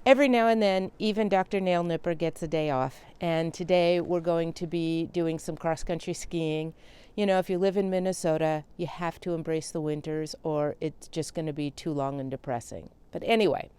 Every now and then, even Dr. Nail Nipper gets a day off, and today we're going to be doing some cross-country skiing. You know, if you live in Minnesota, you have to embrace the winters or it's just going to be too long and depressing. But anyway,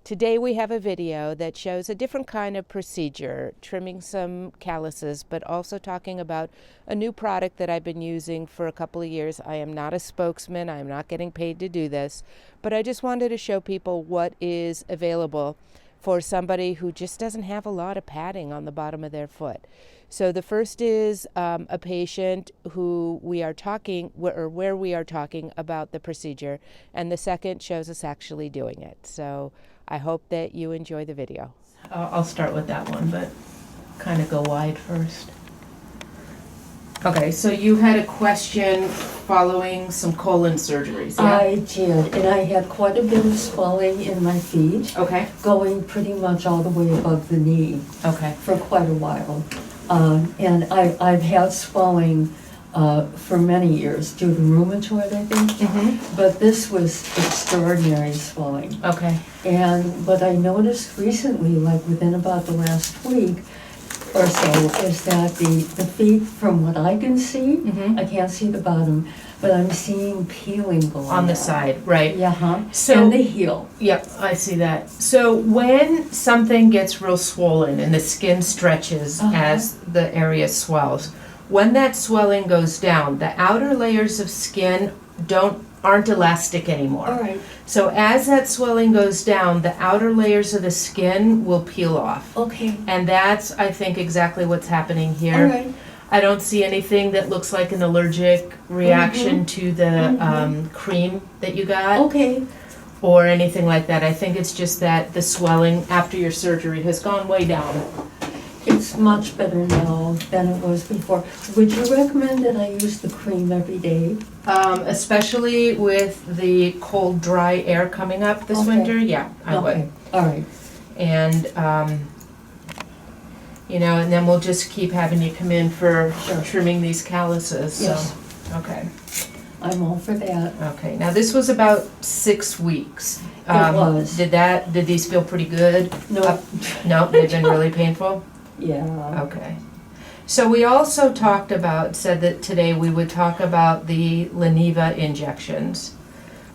today we have a video that shows a different kind of procedure, trimming some calluses, but also talking about a new product that I've been using for a couple of years. I am not a spokesman, I am not getting paid to do this, but I just wanted to show people what is available for somebody who just doesn't have a lot of padding on the bottom of their foot. So the first is a patient who we are talking, or where we are talking about the procedure, and the second shows us actually doing it. So I hope that you enjoy the video. I'll start with that one, but kind of go wide first. Okay, so you had a question following some colon surgeries, yeah? I did, and I had quite a bit of swelling in my feet. Okay. Going pretty much all the way above the knee. Okay. For quite a while. And I've had swelling for many years due to rheumatoid, I think. Mm-hmm. But this was extraordinary swelling. Okay. And what I noticed recently, like within about the last week or so, is that the feet, from what I can see, Mm-hmm. I can't see the bottom, but I'm seeing peeling going On the on. side, right. Yeah, So- and the heel. Yep, I see that. So when something gets real swollen and the skin stretches as the area swells, when that swelling goes down, the outer layers of skin aren't elastic anymore. All right, So as that swelling goes down, the outer layers of the skin will peel off. okay, And that's, I think, exactly what's happening all here. right. I don't see anything that looks like an allergic reaction to the Mhm. cream that you got. Okay, Or anything like that. I think it's just that the swelling after your surgery has gone way down. it's much better now than it was before. Would you recommend that I use the cream every day? Especially with the cold, dry air coming up this Okay. winter, yeah, I would. Okay, all right, And, you know, and then we'll just keep having you come in for Sure. trimming these calluses, so. Yes. Okay, I'm all for that. okay. Now, this was about 6 weeks. It was. Did these feel pretty good? No, No, they've been really painful? yeah, Okay. So we also said that today we would talk about the Leneva injections.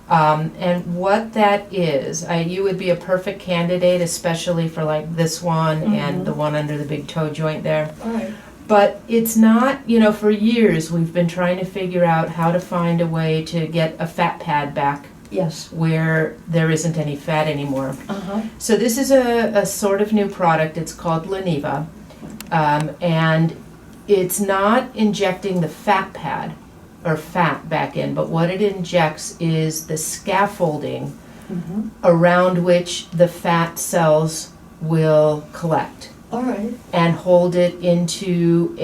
And what that is, you would be a perfect candidate, especially for like this one and the one under the big toe joint there. all right, But it's not, you know, for years we've been trying to figure out how to find a way to get a fat pad back yes, where there isn't any fat anymore. So this is a sort of new product. It's called Leneva. And it's not injecting the fat pad or fat back in, but what it injects is the scaffolding around which the fat cells will collect all right, and hold it into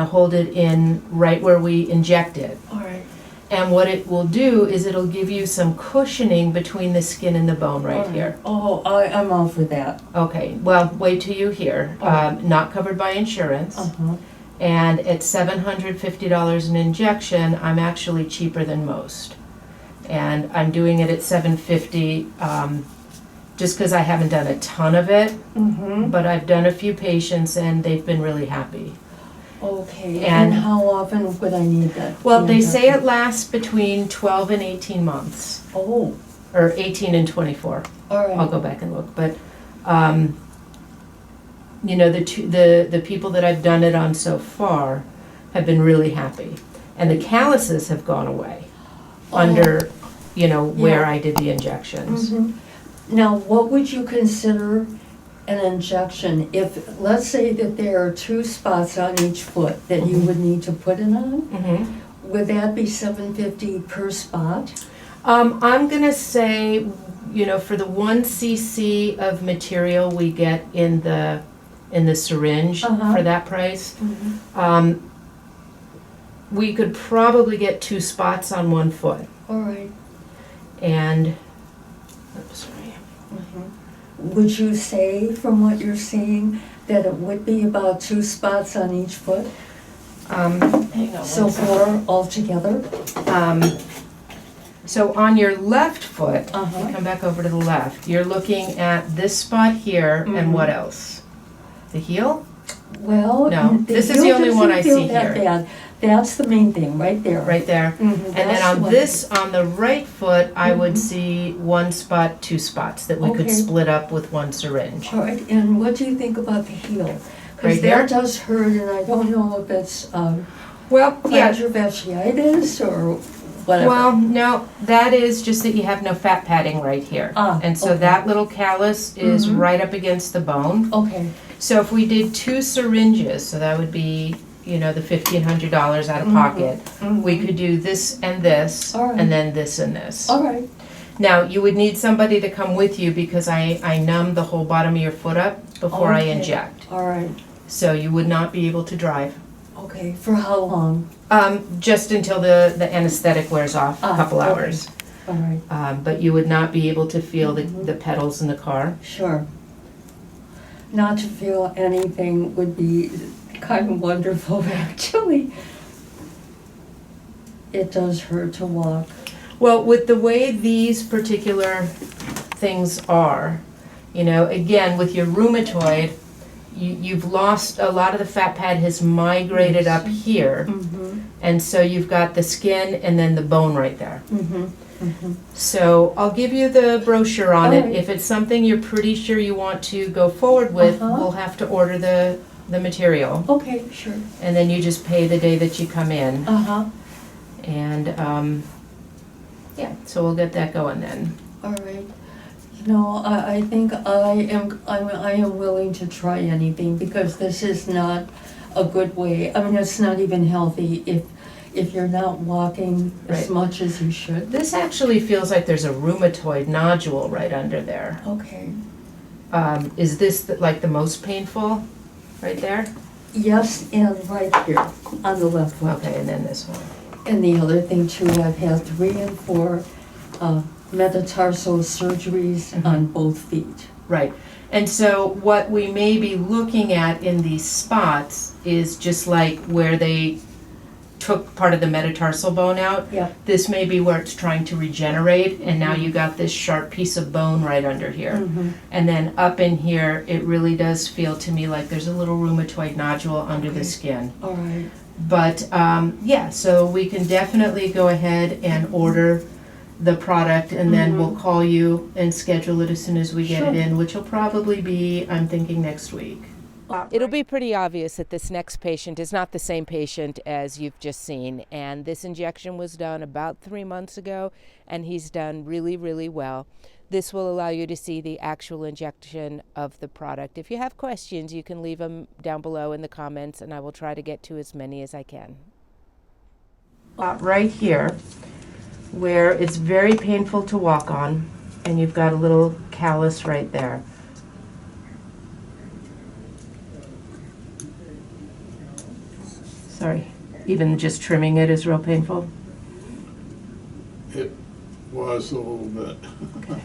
hold it in right where we inject it. all right. And what it will do is it'll give you some cushioning between the skin and the bone all right here. Oh, I'm all for that. Okay, well, wait till you hear. Not covered by insurance. And at $750 an injection, I'm actually cheaper than most. And I'm doing it at $750 just because I haven't done a ton of it, but I've done a few patients and they've been really happy. Okay, And- and how often would I need that? Well, they say it injection? lasts between 12 and 18 months, Oh, or 18 and 24. all I'll right, go back and look, but, you know, the people that I've done it on so far have been really happy. And the calluses have gone away under, you know, where Yeah. I did the injections. Now, what would you consider an injection if, let's say that there are 2 spots on each foot that you would need to put it on? Mhm. Would that be $750 per spot? I'm gonna say, you know, for the 1 cc of material we get in the syringe for that price, we could probably get 2 spots on 1 foot. All right. And, oops, sorry. Would you say, from what you're seeing, that it would be about 2 spots on each foot? Hang on So one second. 4 altogether? So on your left foot, Uh-huh. come back over to the left, you're looking at this spot here, and what else? The heel? Well, No, this is the heel only one I doesn't feel see that here. bad. That's the main thing, right there. Right there. And then That's on what- this, on the right foot, I would see one spot, two spots that we could Okay. split up with one syringe. All right, and what do you think about the heel? Because Right here? that does hurt, and I don't know if it's Well, yeah. plantar fasciitis or whatever. Well, no, that is just that you have no fat padding right here. And so okay. that little callus is right up against the bone. Okay, So if we did 2 syringes, so that would be, the $1,500 out of pocket, we could do this and this, All right. and then this and this. all right, Now, you would need somebody to come with you because I numb the whole bottom of your foot up before I Okay. inject. all right, So you would not be able to drive. okay. For how long? Just until the anesthetic wears off, a couple okay. hours. All right, But you would not be able to feel the pedals in the car. sure. Not to feel anything would be kind of wonderful, actually. It does hurt to walk. Well, with the way these particular things are, again, with your rheumatoid, you've lost, a lot of the fat pad has migrated up here, and so you've got the skin and then the bone right there. So I'll give you the brochure on it. Alright. If it's something you're pretty sure you want to go forward with, we'll have to order the material, Okay, sure. and then you just pay the day that you come in. Uh-huh, And, yeah, so we'll get that going then. all right. I think I am willing to try anything because this is not a good way. I mean, it's not even healthy if you're not walking as Right. much as you should. This actually feels like there's a rheumatoid nodule right under there. Okay. Is this like the most painful, right there? Yes, and right here on the left foot. Okay, and then this one. And the other thing too, I've had 3 and 4 metatarsal surgeries on both feet. Right, and so what we may be looking at in these spots is just like where they took part of the metatarsal bone out. Yeah. This may be where it's trying to regenerate, and now you got this sharp piece of bone right under here. And then up in here, it really does feel to me like there's a little rheumatoid nodule under the skin. All right. But, yeah, so we can definitely go ahead and order the product, and then we'll call you and schedule it as soon as we get it Sure. in, which will probably be, I'm thinking, next week. It'll be pretty obvious that this next patient is not the same patient as you've just seen, and this injection was done about 3 months ago, and he's done really, really well. This will allow you to see the actual injection of the product. If you have questions, you can leave them down below in the comments, and I will try to get to as many as I can. Right here, where it's very painful to walk on, and you've got a little callus right there. Sorry, even just trimming it is real painful. It was a little bit. Okay.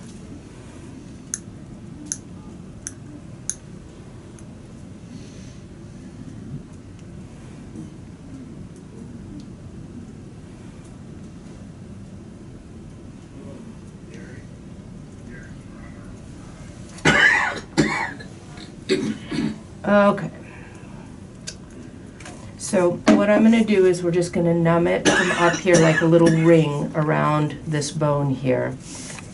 Okay. So what I'm gonna do is we're just gonna numb it from up here like a little ring around this bone here.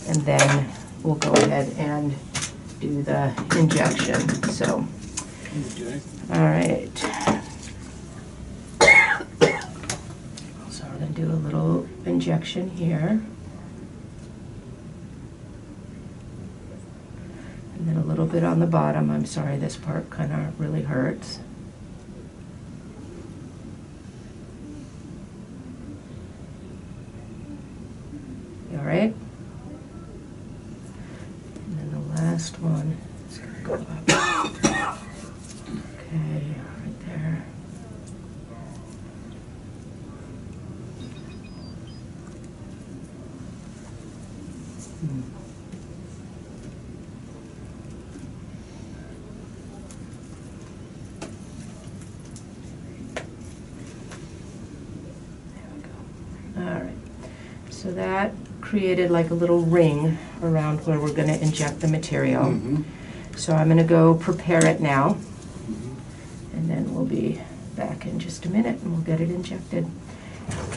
And then we'll go ahead and do the injection, so. Okay. All right. So we're gonna do a little injection here. And then a little bit on the bottom. I'm sorry, this part kind of really hurts. You all right? And then the last one is gonna go up. Okay, right there. All right. So that created like a little ring around where we're going to inject the material. Mm-hmm. So I'm going to go prepare it now, and then we'll be back in just a minute and we'll get it injected.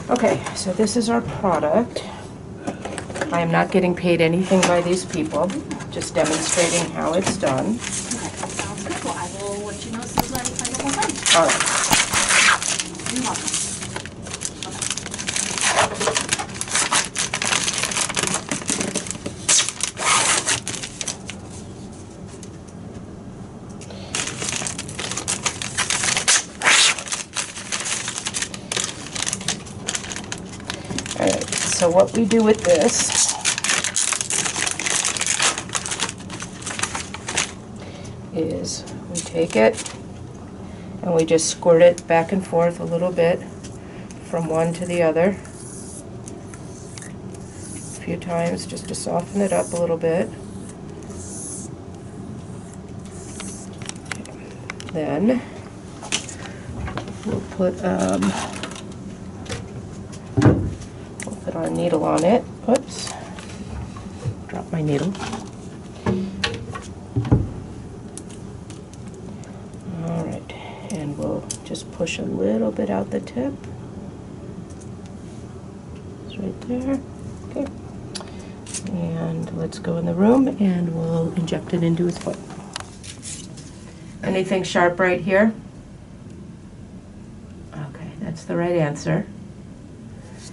Okay, so this is our product. I am not getting paid anything by these people, just demonstrating how it's done. Okay, sounds good. Well, I will let you know as soon as I get the whole thing. All right. You're welcome. All right, so what we do with this is we take it and we just squirt it back and forth a little bit from one to the other a few times just to soften it up a little bit. Then we'll put our needle on it. Oops, drop my needle. All right, and we'll just push a little bit out the tip. It's right there. Okay. And let's go in the room and we'll inject it into his foot. Anything sharp right here? Okay, that's the right answer.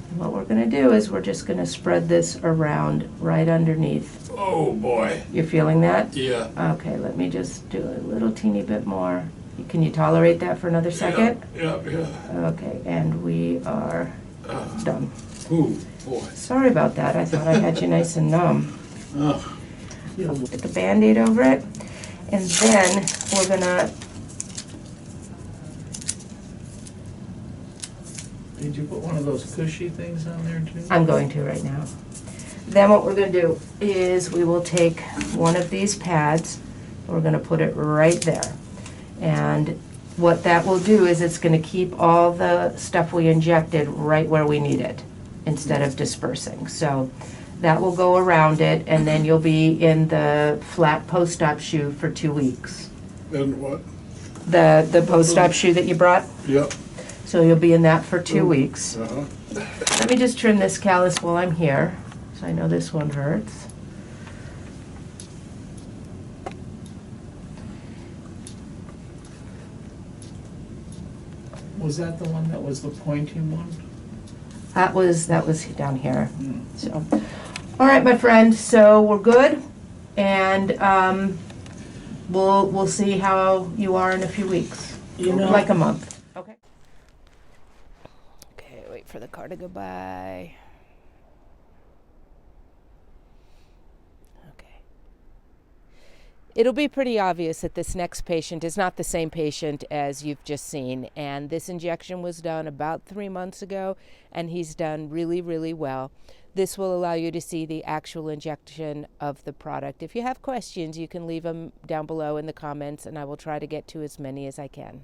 And what we're going to do is we're just going to spread this around right underneath. Oh, boy. You're feeling that? Yeah. Okay, let me just do a little teeny bit more. Can you tolerate that for another second? Yeah. Okay, and we are done. Ooh, boy. Sorry about that. I thought I had you nice and numb. Oh. Put the Band-Aid over it, and then we're going to Did you put one of those cushy things on there too? I'm going to right now. Then what we're going to do is we will take one of these pads, we're going to put it right there. And what that will do is it's going to keep all the stuff we injected right where we need it instead of dispersing. So that will go around it, and then you'll be in the flat post-op shoe for 2 weeks. And what? The post-op shoe that you brought, Yep. so you'll be in that for 2 weeks. Uh-huh. Let me just trim this callus while I'm here, so I know this one hurts. Was that the one that was the pointy one? That was down here. So, all right, my friend. So we're good, and we'll see how you are in a few weeks, You know- like a month. Okay. Okay. Wait for the car to go by. Okay. It'll be pretty obvious that this next patient is not the same patient as you've just seen, and this injection was done about 3 months ago, and he's done really, really well. This will allow you to see the actual injection of the product. If you have questions, you can leave them down below in the comments, and I will try to get to as many as I can.